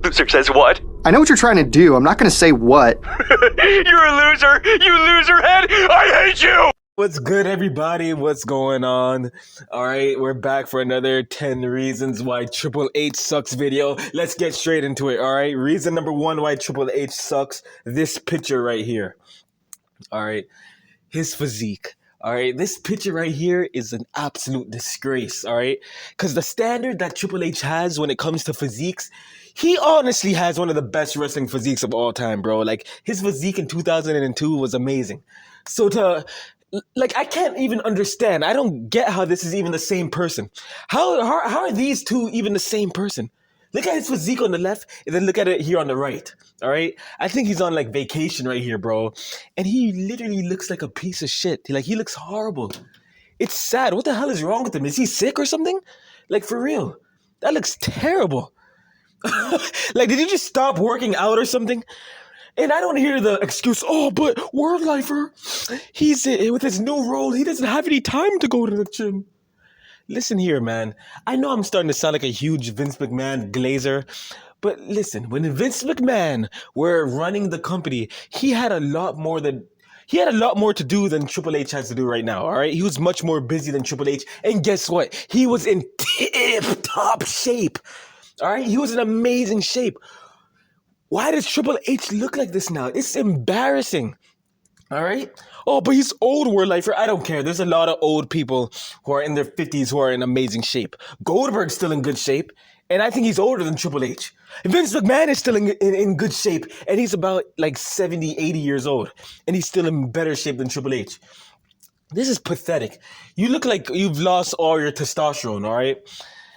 Loser says what? I know what you're trying to do. I'm not going to say what. You're a loser! You loser head! I hate you! What's good, everybody? What's going on? All right, we're back for another 10 reasons why Triple H sucks video. Let's get straight into it, all right? Reason number one why Triple H sucks, this picture right here. All right, his physique. All right, this picture right here is an absolute disgrace, all right? Because the standard that Triple H has when it comes to physiques, he honestly has one of the best wrestling physiques of all time, bro. Like, his physique in 2002 was amazing. So I can't even understand. I don't get how this is even the same person. How are these two even the same person? Look at his physique on the left, and then look at it here on the right, all right? I think he's on, like, vacation right here, bro. And he literally looks like a piece of shit. He looks horrible. It's sad. What the hell is wrong with him? Is he sick or something? Like, for real. That looks terrible. Like, did he just stop working out or something? And I don't hear the excuse, oh, but World Lifer, he's with his new role, he doesn't have any time to go to the gym. Listen here, man. I know I'm starting to sound like a huge Vince McMahon glazer, but listen, when Vince McMahon were running the company, he had a lot more to do than Triple H has to do right now, all right? He was much more busy than Triple H, and guess what? He was in tip-top shape, all right? He was in amazing shape. Why does Triple H look like this now? It's embarrassing. All right? Oh, but he's old, World Lifer. I don't care. There's a lot of old people who are in their 50s who are in amazing shape. Goldberg's still in good shape, and I think he's older than Triple H. Vince McMahon is still in good shape, and he's about like 70, 80 years old, and he's still in better shape than Triple H. This is pathetic. You look like you've lost all your testosterone, all right?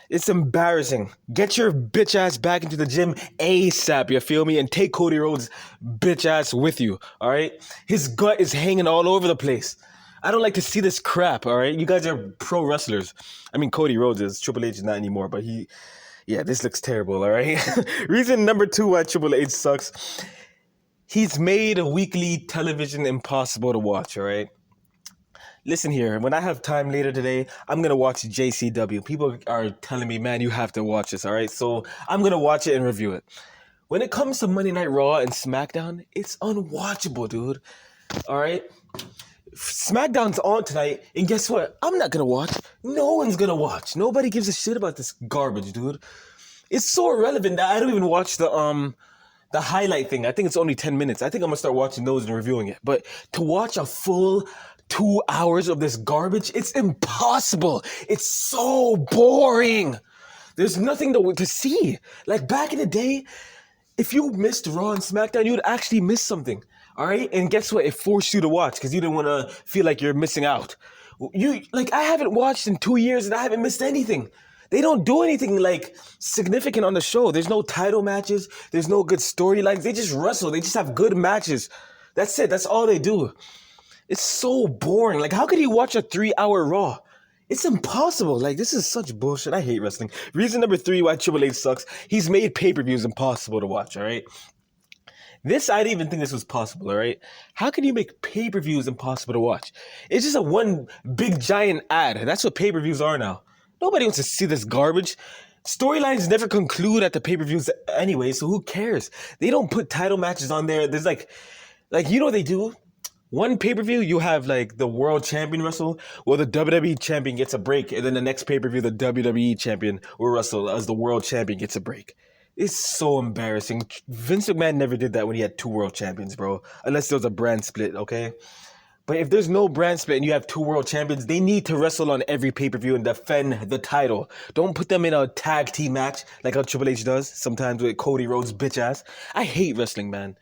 It's embarrassing. Get your bitch ass back into the gym ASAP, you feel me? And take Cody Rhodes' bitch ass with you, all right? His gut is hanging all over the place. I don't like to see this crap, all right? You guys are pro wrestlers. I mean, Cody Rhodes is. Triple H is not anymore, but this looks terrible, all right? Reason number two why Triple H sucks. He's made weekly television impossible to watch, all right? Listen here, when I have time later today, I'm going to watch JCW. People are telling me, man, you have to watch this, all right? So I'm going to watch it and review it. When it comes to Monday Night Raw and SmackDown, it's unwatchable, dude, all right? SmackDown's on tonight, and guess what? I'm not going to watch. No one's going to watch. Nobody gives a shit about this garbage, dude. It's so irrelevant that I don't even watch the highlight thing. I think it's only 10 minutes. I think I'm going to start watching those and reviewing it. But to watch a full 2 hours of this garbage, it's impossible. It's so boring. There's nothing to see. Like back in the day, if you missed Raw and SmackDown, you would actually miss something. All right? And guess what? It forced you to watch because you didn't want to feel like you're missing out. I haven't watched in 2 years and I haven't missed anything. They don't do anything like significant on the show. There's no title matches. There's no good storylines. They just wrestle. They just have good matches. That's it. That's all they do. It's so boring. Like, how could you watch a 3-hour Raw? It's impossible. Like, this is such bullshit. I hate wrestling. Reason number three why Triple H sucks. He's made pay-per-views impossible to watch, all right? I didn't even think this was possible, all right? How can you make pay-per-views impossible to watch? It's just a one big giant ad. That's what pay-per-views are now. Nobody wants to see this garbage. Storylines never conclude at the pay-per-views anyway, so who cares? They don't put title matches on there. There's like you know what they do? One pay-per-view, you have like the world champion wrestle. Well, the WWE champion gets a break. And then the next pay-per-view, the WWE champion will wrestle as the world champion gets a break. It's so embarrassing. Vince McMahon never did that when he had two world champions, bro. Unless there was a brand split, okay? But if there's no brand split and you have two world champions, they need to wrestle on every pay-per-view and defend the title. Don't put them in a tag team match like how Triple H does sometimes with Cody Rhodes' bitch ass. I hate wrestling, man.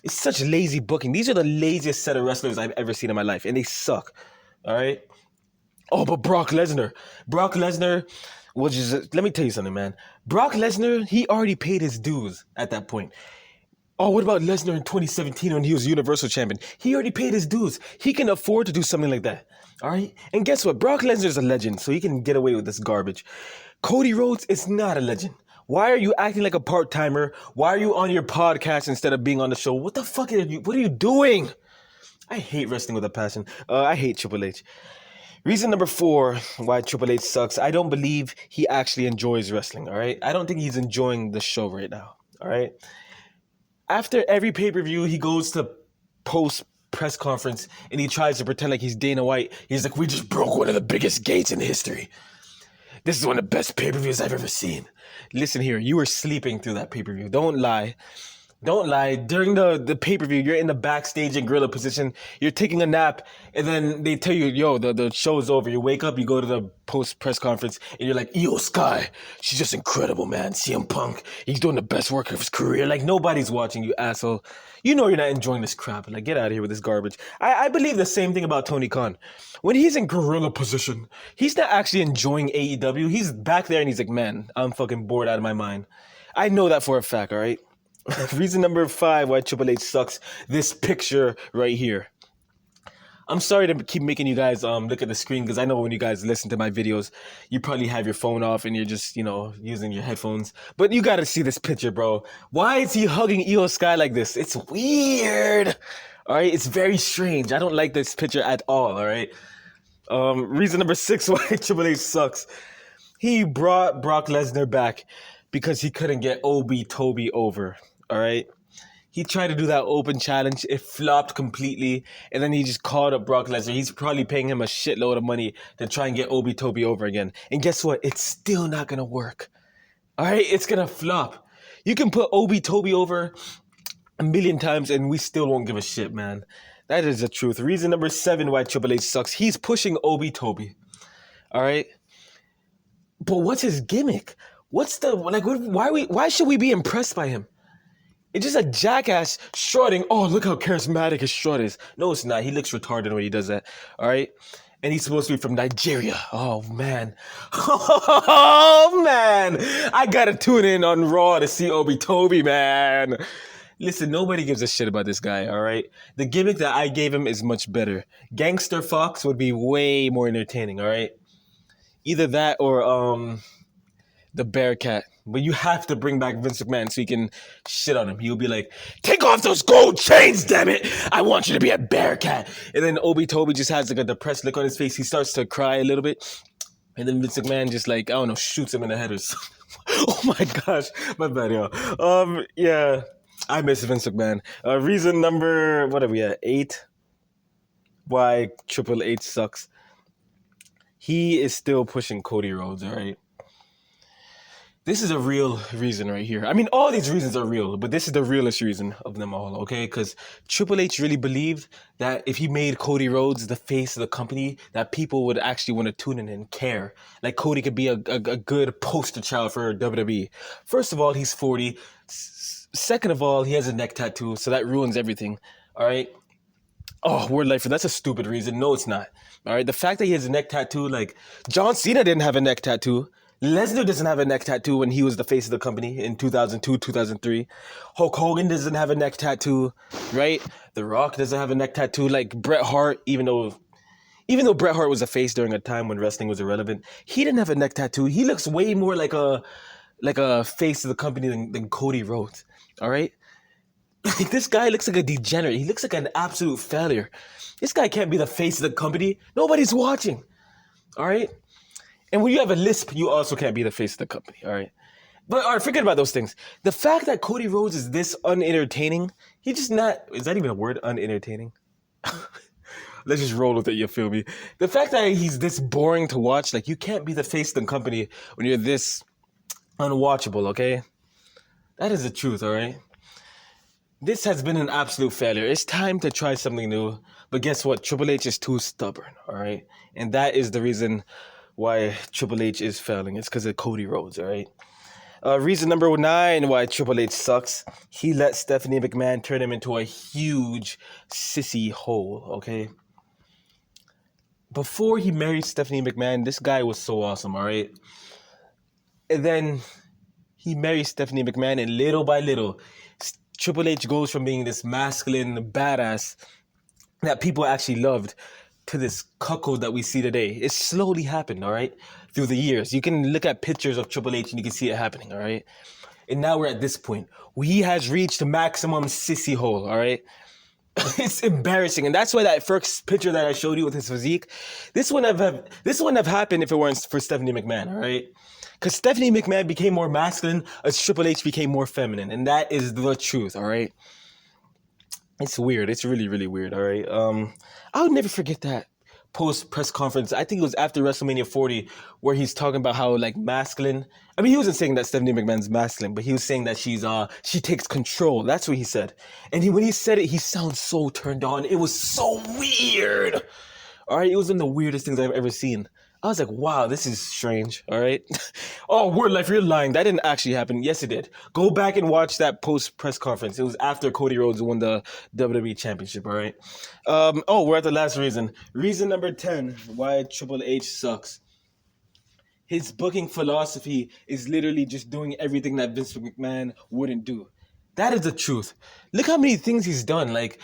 It's such lazy booking. These are the laziest set of wrestlers I've ever seen in my life, and they suck. All right? Oh, but Brock Lesnar. Let me tell you something, man. Brock Lesnar, he already paid his dues at that point. Oh, what about Lesnar in 2017 when he was Universal Champion? He already paid his dues. He can afford to do something like that. All right? And guess what? Brock Lesnar's a legend, so he can get away with this garbage. Cody Rhodes is not a legend. Why are you acting like a part-timer? Why are you on your podcast instead of being on the show? What the fuck what are you doing? I hate wrestling with a passion. I hate Triple H. Reason number 4 why Triple H sucks. I don't believe he actually enjoys wrestling, all right? I don't think he's enjoying the show right now, All right. After every pay-per-view, he goes to post press conference and he tries to pretend like he's Dana White. He's like, we just broke one of the biggest gates in history. This is one of the best pay-per-views I've ever seen. Listen here, you were sleeping through that pay-per-view. Don't lie. Don't lie. During the pay-per-view, you're in the backstage in gorilla position. You're taking a nap, and then they tell you, yo, the show's over. You wake up, you go to the post-press conference, and you're like, Io Sky, she's just incredible, man. CM Punk, he's doing the best work of his career. Like, nobody's watching you, asshole. You know you're not enjoying this crap. Like, get out of here with this garbage. I believe the same thing about Tony Khan. When he's in gorilla position, he's not actually enjoying AEW. He's back there, and he's like, man, I'm fucking bored out of my mind. I know that for a fact, all right? Reason number 5 why Triple H sucks. This picture right here. I'm sorry to keep making you guys look at the screen because I know when you guys listen to my videos, you probably have your phone off and you're just, using your headphones. But you got to see this picture, bro. Why is he hugging Io Sky like this? It's weird. All right? It's very strange. I don't like this picture at all, all right? Reason number 6 why Triple H sucks. He brought Brock Lesnar back because he couldn't get Toby over. All right. He tried to do that open challenge. It flopped completely. And then he just called up Brock Lesnar. He's probably paying him a shitload of money to try and get Toby over again. And guess what? It's still not going to work. All right. It's going to flop. You can put Toby over a million times and we still won't give a shit, man. That is the truth. Reason number 7 why Triple H sucks. He's pushing Toby. All right. But what's his gimmick? Why should we be impressed by him? It's just a jackass strutting. Oh, look how charismatic his strut is. No, it's not. He looks retarded when he does that. All right? And he's supposed to be from Nigeria. Oh, man. Oh, man. I got to tune in on Raw to see Toby, man. Listen, nobody gives a shit about this guy, all right? The gimmick that I gave him is much better. Gangster Fox would be way more entertaining, all right? Either that or the Bearcat. But you have to bring back Vince McMahon so you can shit on him. He'll be like, take off those gold chains, damn it. I want you to be a Bearcat. And then Toby just has like a depressed look on his face. He starts to cry a little bit. And then Vince McMahon just like, I don't know, shoots him in the head or something. Oh my gosh. My bad, yo. Yeah. I miss Vince McMahon. Reason number, what are we at? 8? Why Triple H sucks. He is still pushing Cody Rhodes, all right? This is a real reason right here. I mean, all these reasons are real, but this is the realest reason of them all, okay? Because Triple H really believed that if he made Cody Rhodes the face of the company, that people would actually want to tune in and care. Like Cody could be a good poster child for WWE. First of all, he's 40. Second of all, he has a neck tattoo, so that ruins everything, all right? Oh, word lifer, that's a stupid reason. No, it's not. All right, the fact that he has a neck tattoo, like John Cena didn't have a neck tattoo. Lesnar doesn't have a neck tattoo when he was the face of the company in 2002, 2003. Hulk Hogan doesn't have a neck tattoo, right? The Rock doesn't have a neck tattoo. Like Bret Hart, even though Bret Hart was a face during a time when wrestling was irrelevant, he didn't have a neck tattoo. He looks way more like a face of the company than Cody Rhodes, all right? Like, this guy looks like a degenerate. He looks like an absolute failure. This guy can't be the face of the company. Nobody's watching, all right? And when you have a lisp, you also can't be the face of the company, all right? But, all right, forget about those things. The fact that Cody Rhodes is this unentertaining, he's just not, is that even a word, unentertaining? Let's just roll with it, you feel me? The fact that he's this boring to watch, like, you can't be the face of the company when you're this unwatchable, okay? That is the truth, all right? This has been an absolute failure. It's time to try something new. But guess what? Triple H is too stubborn, all right? And that is the reason why Triple H is failing. It's because of Cody Rhodes, all right? Reason number 9 why Triple H sucks. He let Stephanie McMahon turn him into a huge sissy hole, okay? Before he married Stephanie McMahon, this guy was so awesome, all right? And then he marries Stephanie McMahon, and little by little, Triple H goes from being this masculine badass that people actually loved to this cuckold that we see today. It slowly happened, all right, through the years. You can look at pictures of Triple H and you can see it happening, all right? And now we're at this point. He has reached the maximum sissy hole, all right? It's embarrassing, and that's why that first picture that I showed you with his physique, this wouldn't have happened if it weren't for Stephanie McMahon, all right? Because Stephanie McMahon became more masculine as Triple H became more feminine, and that is the truth, all right? It's weird. It's really, really weird, all right? I would never forget that post press conference. I think it was after WrestleMania 40, where he's talking about how like masculine. I mean, he wasn't saying that Stephanie McMahon's masculine, but he was saying that she takes control. That's what he said. And when he said it, he sounds so turned on. It was so weird. All right, it was one of the weirdest things I've ever seen. I was like, wow, this is strange. All right. Oh, word life, you're lying. That didn't actually happen. Yes, it did. Go back and watch that post press conference. It was after Cody Rhodes won the WWE Championship. All right. We're at the last reason. Reason number 10 why Triple H sucks. His booking philosophy is literally just doing everything that Vince McMahon wouldn't do. That is the truth. Look how many things he's done. Like,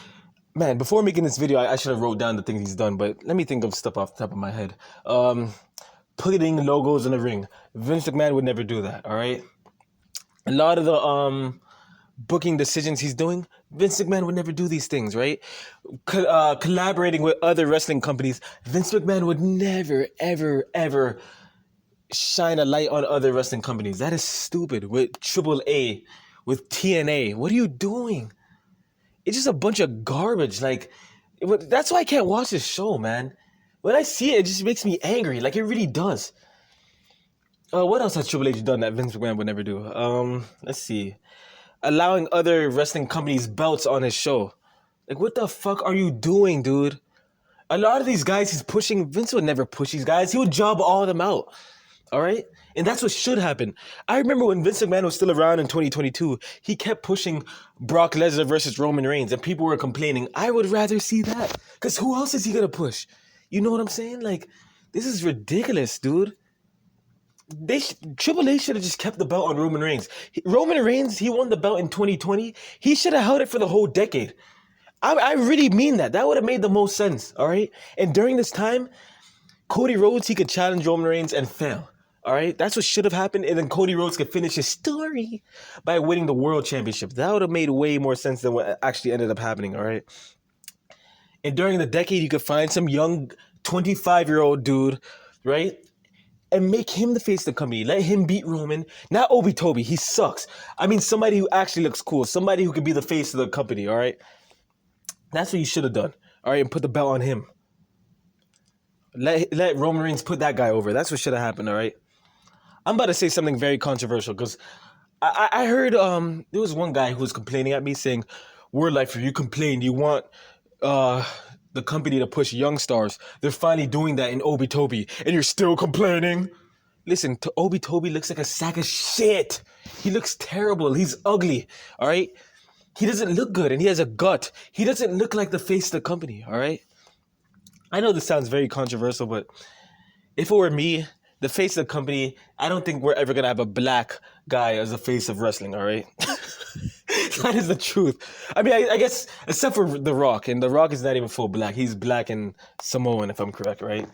man, before making this video, I should have wrote down the things he's done, but let me think of stuff off the top of my head. Putting logos in the ring. Vince McMahon would never do that, all right? A lot of the booking decisions he's doing, Vince McMahon would never do these things, right? Collaborating with other wrestling companies, Vince McMahon would never, ever, ever shine a light on other wrestling companies. That is stupid. With Triple A, with TNA, what are you doing? It's just a bunch of garbage. Like, that's why I can't watch this show, man. When I see it, it just makes me angry. Like, it really does. What else has Triple H done that Vince McMahon would never do? Let's see. Allowing other wrestling companies belts on his show. Like, what the fuck are you doing, dude? A lot of these guys he's pushing, Vince would never push these guys. He would job all of them out. All right? And that's what should happen. I remember when Vince McMahon was still around in 2022, he kept pushing Brock Lesnar versus Roman Reigns, and people were complaining. I would rather see that. Because who else is he going to push? You know what I'm saying? Like, this is ridiculous, dude. Triple H should have just kept the belt on Roman Reigns. Roman Reigns, he won the belt in 2020. He should have held it for the whole decade. I really mean that. That would have made the most sense, all right? And during this time, Cody Rhodes, he could challenge Roman Reigns and fail. All right, that's what should have happened, and then Cody Rhodes could finish his story by winning the World Championship. That would have made way more sense than what actually ended up happening, all right? And during the decade, you could find some young 25-year-old dude, right? And make him the face of the company. Let him beat Roman. Not Obi-Tobi, he sucks. I mean, somebody who actually looks cool. Somebody who could be the face of the company, all right? That's what you should have done, all right? And put the belt on him. Let Roman Reigns put that guy over. That's what should have happened, all right? I'm about to say something very controversial because I heard there was one guy who was complaining at me saying, "Word Lifer, you complained. You want the company to push young stars. They're finally doing that in Obi-Tobi, and you're still complaining." Listen, Obi-Tobi looks like a sack of shit. He looks terrible. He's ugly, all right? He doesn't look good, and he has a gut. He doesn't look like the face of the company, all right? I know this sounds very controversial, but if it were me, the face of the company, I don't think we're ever going to have a black guy as the face of wrestling, all right? That is the truth. I mean, I guess, except for The Rock, and The Rock is not even full black. He's black and Samoan, if I'm correct, right?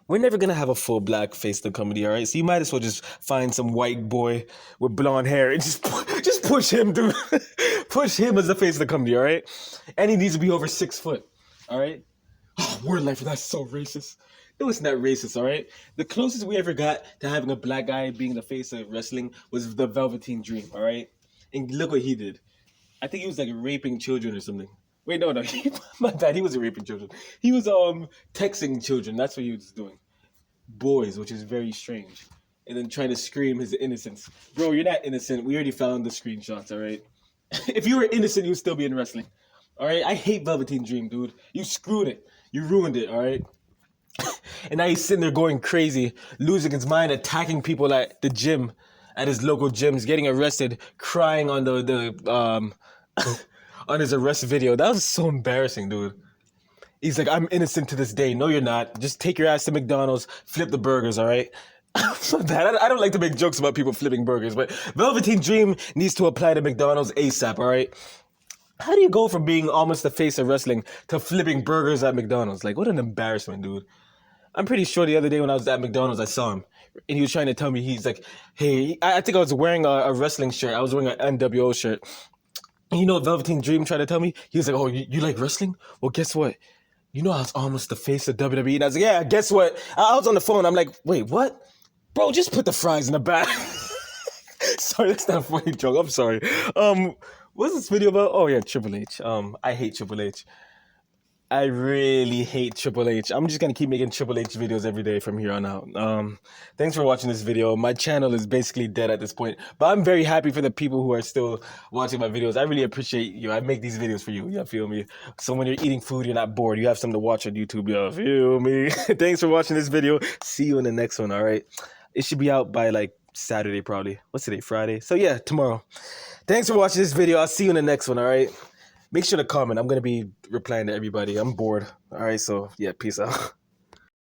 We're never going to have a full black face of the company, all right? So you might as well just find some white boy with blonde hair and just push him, dude. Push him as the face of the company, all right? And he needs to be over 6 foot, all right? Oh, Word Life, that's so racist. No, it's not racist, all right? The closest we ever got to having a black guy being the face of wrestling was the Velveteen Dream, all right? And look what he did. I think he was like raping children or something. Wait, no. My bad, he wasn't raping children. He was texting children. That's what he was doing. Boys, which is very strange. And then trying to scream his innocence. Bro, you're not innocent. We already found the screenshots, all right? If you were innocent, you'd still be in wrestling. All right? I hate Velveteen Dream, dude. You screwed it. You ruined it, all right? And now he's sitting there going crazy, losing his mind, attacking people at the gym, at his local gyms, getting arrested, crying on the on his arrest video. That was so embarrassing, dude. He's like, "I'm innocent to this day." No, you're not. Just take your ass to McDonald's, flip the burgers, all right? I don't like to make jokes about people flipping burgers, but Velveteen Dream needs to apply to McDonald's ASAP, all right? How do you go from being almost the face of wrestling to flipping burgers at McDonald's? Like, what an embarrassment, dude. I'm pretty sure the other day when I was at McDonald's, I saw him. And he was trying to tell me, he's like, hey, I think I was wearing a wrestling shirt. I was wearing an NWO shirt. You know what Velveteen Dream tried to tell me? He was like, "Oh, you like wrestling? Well, guess what? You know I was almost the face of WWE." And I was like, "Yeah, guess what?" I was on the phone. I'm like, "Wait, what? Bro, just put the fries in the bag." Sorry, that's not a funny joke. I'm sorry. What's this video about? Oh yeah, Triple H. I hate Triple H. I really hate Triple H. I'm just gonna keep making Triple H videos every day from here on out. Thanks for watching this video. My channel is basically dead at this point, but I'm very happy for the people who are still watching my videos. I really appreciate you. I make these videos for you. You feel me? So when you're eating food, you're not bored. You have something to watch on YouTube. You feel me? Thanks for watching this video. See you in the next one. All right. It should be out by like Saturday probably. What's today? Friday. So yeah, tomorrow. Thanks for watching this video. I'll see you in the next one. All right. Make sure to comment. I'm going to be replying to everybody. I'm bored. All right, so yeah, peace out.